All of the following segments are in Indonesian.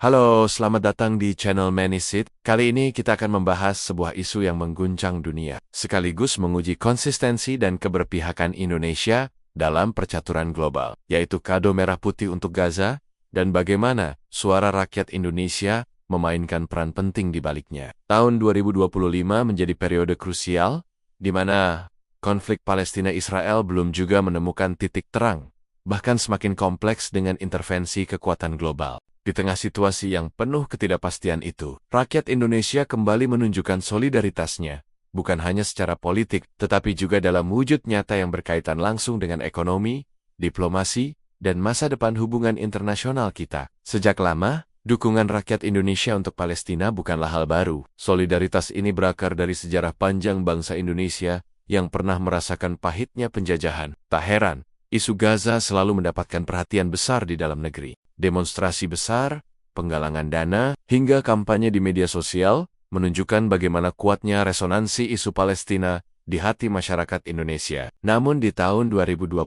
Halo, selamat datang di channel Manisit. Kali ini kita akan membahas sebuah isu yang mengguncang dunia, sekaligus menguji konsistensi dan keberpihakan Indonesia dalam percaturan global, yaitu kado merah putih untuk Gaza, dan bagaimana suara rakyat Indonesia memainkan peran penting di baliknya. Tahun 2025 menjadi periode krusial, di mana konflik Palestina-Israel belum juga menemukan titik terang, bahkan semakin kompleks dengan intervensi kekuatan global. Di tengah situasi yang penuh ketidakpastian itu, rakyat Indonesia kembali menunjukkan solidaritasnya, bukan hanya secara politik, tetapi juga dalam wujud nyata yang berkaitan langsung dengan ekonomi, diplomasi, dan masa depan hubungan internasional kita. Sejak lama, dukungan rakyat Indonesia untuk Palestina bukanlah hal baru. Solidaritas ini berakar dari sejarah panjang bangsa Indonesia yang pernah merasakan pahitnya penjajahan. Tak heran, isu Gaza selalu mendapatkan perhatian besar di dalam negeri. Demonstrasi besar, penggalangan dana, hingga kampanye di media sosial menunjukkan bagaimana kuatnya resonansi isu Palestina di hati masyarakat Indonesia. Namun di tahun 2025,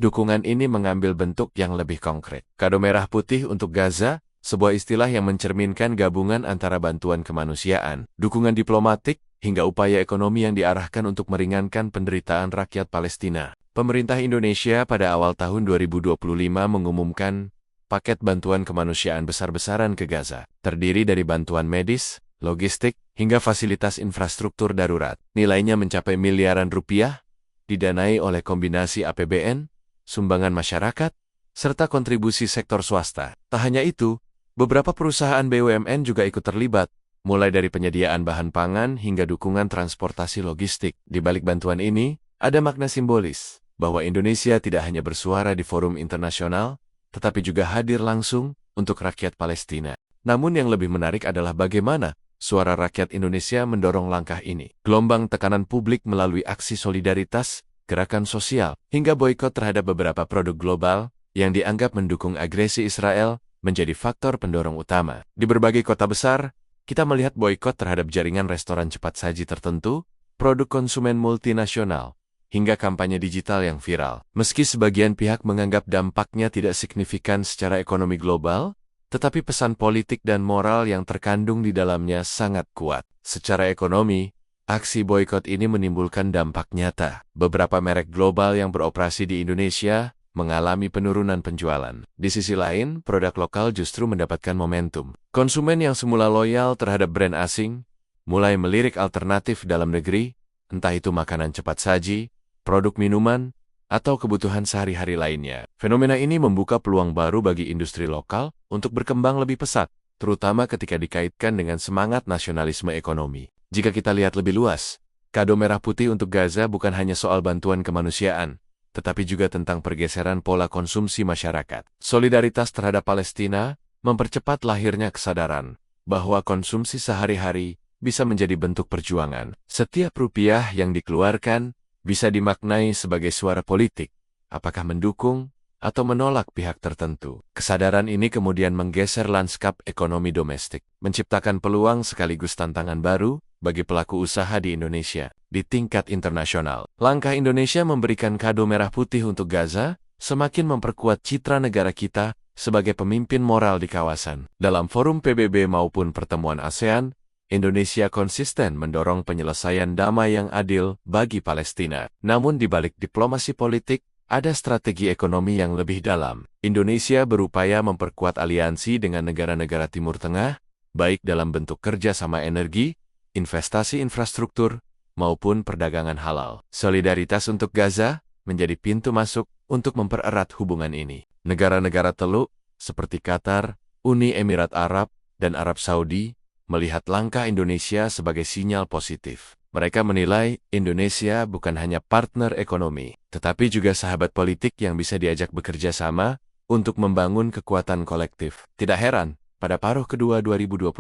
dukungan ini mengambil bentuk yang lebih konkret. Kado merah putih untuk Gaza, sebuah istilah yang mencerminkan gabungan antara bantuan kemanusiaan, dukungan diplomatik, hingga upaya ekonomi yang diarahkan untuk meringankan penderitaan rakyat Palestina. Pemerintah Indonesia pada awal tahun 2025 mengumumkan paket bantuan kemanusiaan besar-besaran ke Gaza, terdiri dari bantuan medis, logistik, hingga fasilitas infrastruktur darurat. Nilainya mencapai miliaran rupiah, didanai oleh kombinasi APBN, sumbangan masyarakat, serta kontribusi sektor swasta. Tak hanya itu, beberapa perusahaan BUMN juga ikut terlibat, mulai dari penyediaan bahan pangan hingga dukungan transportasi logistik. Di balik bantuan ini, ada makna simbolis bahwa Indonesia tidak hanya bersuara di forum internasional, tetapi juga hadir langsung untuk rakyat Palestina. Namun yang lebih menarik adalah bagaimana suara rakyat Indonesia mendorong langkah ini. Gelombang tekanan publik melalui aksi solidaritas, gerakan sosial, hingga boikot terhadap beberapa produk global yang dianggap mendukung agresi Israel menjadi faktor pendorong utama. Di berbagai kota besar, kita melihat boikot terhadap jaringan restoran cepat saji tertentu, produk konsumen multinasional, hingga kampanye digital yang viral. Meski sebagian pihak menganggap dampaknya tidak signifikan secara ekonomi global, tetapi pesan politik dan moral yang terkandung di dalamnya sangat kuat. Secara ekonomi, aksi boikot ini menimbulkan dampak nyata. Beberapa merek global yang beroperasi di Indonesia mengalami penurunan penjualan. Di sisi lain, produk lokal justru mendapatkan momentum. Konsumen yang semula loyal terhadap brand asing, mulai melirik alternatif dalam negeri, entah itu makanan cepat saji, produk minuman, atau kebutuhan sehari-hari lainnya. Fenomena ini membuka peluang baru bagi industri lokal untuk berkembang lebih pesat, terutama ketika dikaitkan dengan semangat nasionalisme ekonomi. Jika kita lihat lebih luas, kado merah putih untuk Gaza bukan hanya soal bantuan kemanusiaan, tetapi juga tentang pergeseran pola konsumsi masyarakat. Solidaritas terhadap Palestina mempercepat lahirnya kesadaran bahwa konsumsi sehari-hari bisa menjadi bentuk perjuangan. Setiap rupiah yang dikeluarkan bisa dimaknai sebagai suara politik, apakah mendukung atau menolak pihak tertentu. Kesadaran ini kemudian menggeser lanskap ekonomi domestik, menciptakan peluang sekaligus tantangan baru bagi pelaku usaha di Indonesia. Di tingkat internasional, langkah Indonesia memberikan kado merah putih untuk Gaza semakin memperkuat citra negara kita sebagai pemimpin moral di kawasan. Dalam forum PBB maupun pertemuan ASEAN, Indonesia konsisten mendorong penyelesaian damai yang adil bagi Palestina. Namun di balik diplomasi politik, ada strategi ekonomi yang lebih dalam. Indonesia berupaya memperkuat aliansi dengan negara-negara Timur Tengah, baik dalam bentuk kerjasama energi, investasi infrastruktur, maupun perdagangan halal. Solidaritas untuk Gaza menjadi pintu masuk untuk mempererat hubungan ini. Negara-negara Teluk, seperti Qatar, Uni Emirat Arab, dan Arab Saudi, melihat langkah Indonesia sebagai sinyal positif. Mereka menilai Indonesia bukan hanya partner ekonomi, tetapi juga sahabat politik yang bisa diajak bekerja sama untuk membangun kekuatan kolektif. Tidak heran, pada paruh kedua 2025,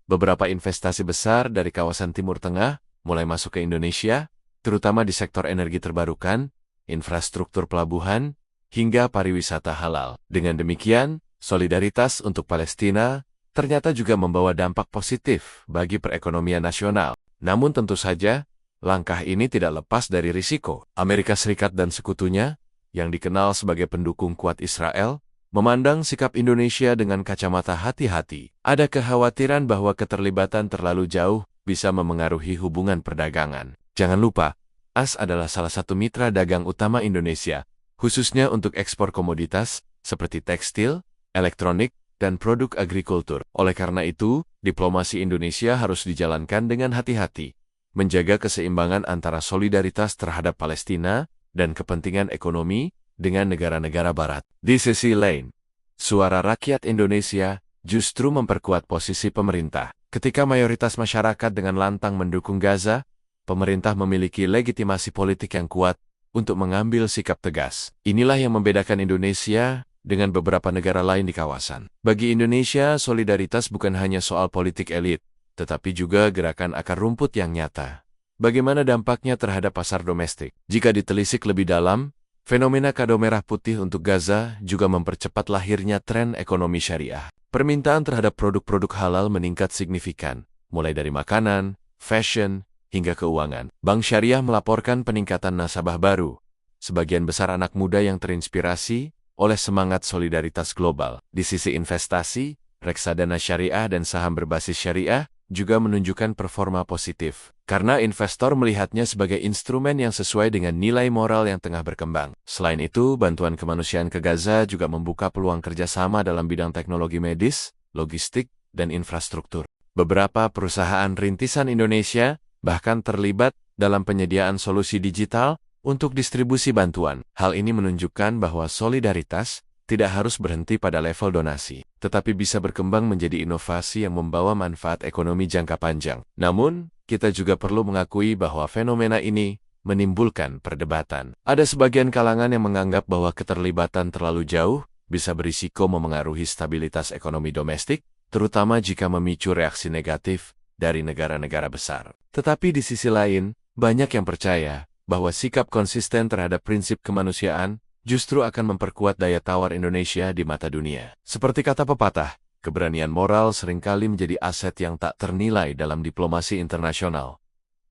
beberapa investasi besar dari kawasan Timur Tengah mulai masuk ke Indonesia, terutama di sektor energi terbarukan, infrastruktur pelabuhan, hingga pariwisata halal. Dengan demikian, solidaritas untuk Palestina ternyata juga membawa dampak positif bagi perekonomian nasional. Namun tentu saja, langkah ini tidak lepas dari risiko. Amerika Serikat dan sekutunya, yang dikenal sebagai pendukung kuat Israel, memandang sikap Indonesia dengan kacamata hati-hati. Ada kekhawatiran bahwa keterlibatan terlalu jauh bisa memengaruhi hubungan perdagangan. Jangan lupa, AS adalah salah satu mitra dagang utama Indonesia, khususnya untuk ekspor komoditas seperti tekstil, elektronik, dan produk agrikultur. Oleh karena itu, diplomasi Indonesia harus dijalankan dengan hati-hati, menjaga keseimbangan antara solidaritas terhadap Palestina dan kepentingan ekonomi dengan negara-negara Barat. Di sisi lain, suara rakyat Indonesia justru memperkuat posisi pemerintah. Ketika mayoritas masyarakat dengan lantang mendukung Gaza, pemerintah memiliki legitimasi politik yang kuat untuk mengambil sikap tegas. Inilah yang membedakan Indonesia dengan beberapa negara lain di kawasan. Bagi Indonesia, solidaritas bukan hanya soal politik elit, tetapi juga gerakan akar rumput yang nyata. Bagaimana dampaknya terhadap pasar domestik? Jika ditelisik lebih dalam, fenomena kado merah putih untuk Gaza juga mempercepat lahirnya tren ekonomi syariah. Permintaan terhadap produk-produk halal meningkat signifikan, mulai dari makanan, fashion, hingga keuangan. Bank Syariah melaporkan peningkatan nasabah baru, sebagian besar anak muda yang terinspirasi oleh semangat solidaritas global. Di sisi investasi, reksadana syariah dan saham berbasis syariah juga menunjukkan performa positif, karena investor melihatnya sebagai instrumen yang sesuai dengan nilai moral yang tengah berkembang. Selain itu, bantuan kemanusiaan ke Gaza juga membuka peluang kerjasama dalam bidang teknologi medis, logistik, dan infrastruktur. Beberapa perusahaan rintisan Indonesia bahkan terlibat dalam penyediaan solusi digital untuk distribusi bantuan. Hal ini menunjukkan bahwa solidaritas tidak harus berhenti pada level donasi, tetapi bisa berkembang menjadi inovasi yang membawa manfaat ekonomi jangka panjang. Namun, kita juga perlu mengakui bahwa fenomena ini menimbulkan perdebatan. Ada sebagian kalangan yang menganggap bahwa keterlibatan terlalu jauh bisa berisiko memengaruhi stabilitas ekonomi domestik, terutama jika memicu reaksi negatif dari negara-negara besar. Tetapi di sisi lain, banyak yang percaya bahwa sikap konsisten terhadap prinsip kemanusiaan justru akan memperkuat daya tawar Indonesia di mata dunia. Seperti kata pepatah, keberanian moral seringkali menjadi aset yang tak ternilai dalam diplomasi internasional.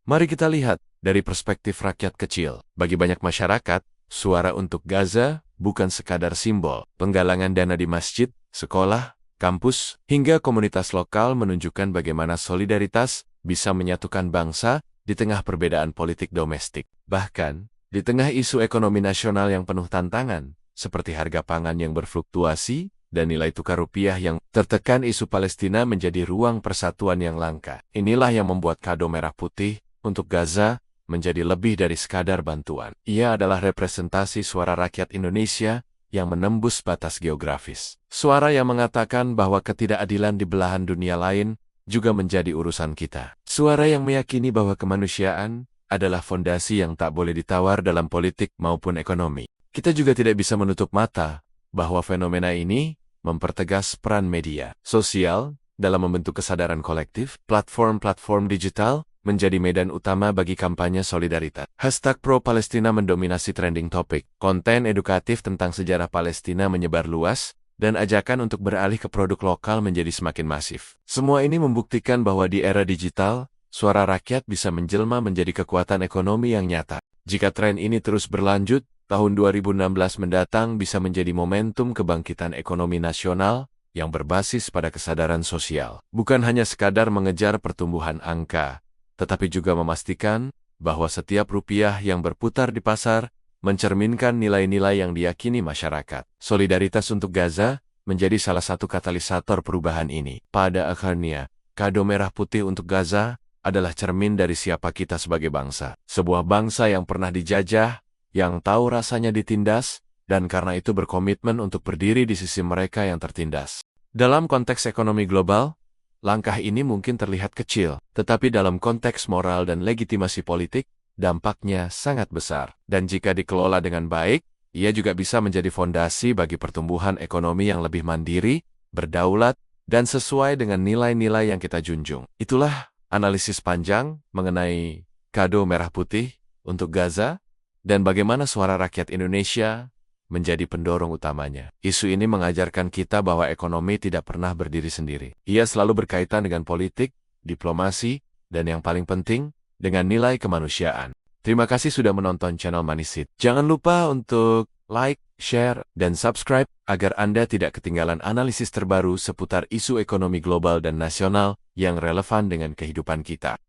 Mari kita lihat dari perspektif rakyat kecil. Bagi banyak masyarakat, suara untuk Gaza bukan sekadar simbol. Penggalangan dana di masjid, sekolah, kampus, hingga komunitas lokal menunjukkan bagaimana solidaritas bisa menyatukan bangsa di tengah perbedaan politik domestik. Bahkan, di tengah isu ekonomi nasional yang penuh tantangan, seperti harga pangan yang berfluktuasi dan nilai tukar rupiah yang tertekan, isu Palestina menjadi ruang persatuan yang langka. Inilah yang membuat kado merah putih untuk Gaza menjadi lebih dari sekadar bantuan. Ia adalah representasi suara rakyat Indonesia yang menembus batas geografis. Suara yang mengatakan bahwa ketidakadilan di belahan dunia lain juga menjadi urusan kita. Suara yang meyakini bahwa kemanusiaan adalah fondasi yang tak boleh ditawar dalam politik maupun ekonomi. Kita juga tidak bisa menutup mata bahwa fenomena ini mempertegas peran media sosial dalam membentuk kesadaran kolektif. Platform-platform digital menjadi medan utama bagi kampanye solidaritas. Hashtag pro-Palestina mendominasi trending topik. Konten edukatif tentang sejarah Palestina menyebar luas, dan ajakan untuk beralih ke produk lokal menjadi semakin masif. Semua ini membuktikan bahwa di era digital, suara rakyat bisa menjelma menjadi kekuatan ekonomi yang nyata. Jika tren ini terus berlanjut, tahun 2016 mendatang bisa menjadi momentum kebangkitan ekonomi nasional yang berbasis pada kesadaran sosial. Bukan hanya sekadar mengejar pertumbuhan angka, tetapi juga memastikan bahwa setiap rupiah yang berputar di pasar mencerminkan nilai-nilai yang diyakini masyarakat. Solidaritas untuk Gaza menjadi salah satu katalisator perubahan ini. Pada akhirnya, kado merah putih untuk Gaza adalah cermin dari siapa kita sebagai bangsa. Sebuah bangsa yang pernah dijajah, yang tahu rasanya ditindas, dan karena itu berkomitmen untuk berdiri di sisi mereka yang tertindas. Dalam konteks ekonomi global, langkah ini mungkin terlihat kecil, tetapi dalam konteks moral dan legitimasi politik, dampaknya sangat besar. Dan jika dikelola dengan baik, ia juga bisa menjadi fondasi bagi pertumbuhan ekonomi yang lebih mandiri, berdaulat, dan sesuai dengan nilai-nilai yang kita junjung. Itulah analisis panjang mengenai kado merah putih untuk Gaza, dan bagaimana suara rakyat Indonesia menjadi pendorong utamanya. Isu ini mengajarkan kita bahwa ekonomi tidak pernah berdiri sendiri. Ia selalu berkaitan dengan politik, diplomasi, dan yang paling penting, dengan nilai kemanusiaan. Terima kasih sudah menonton channel Manisit. Jangan lupa untuk like, share, dan subscribe agar Anda tidak ketinggalan analisis terbaru seputar isu ekonomi global dan nasional yang relevan dengan kehidupan kita.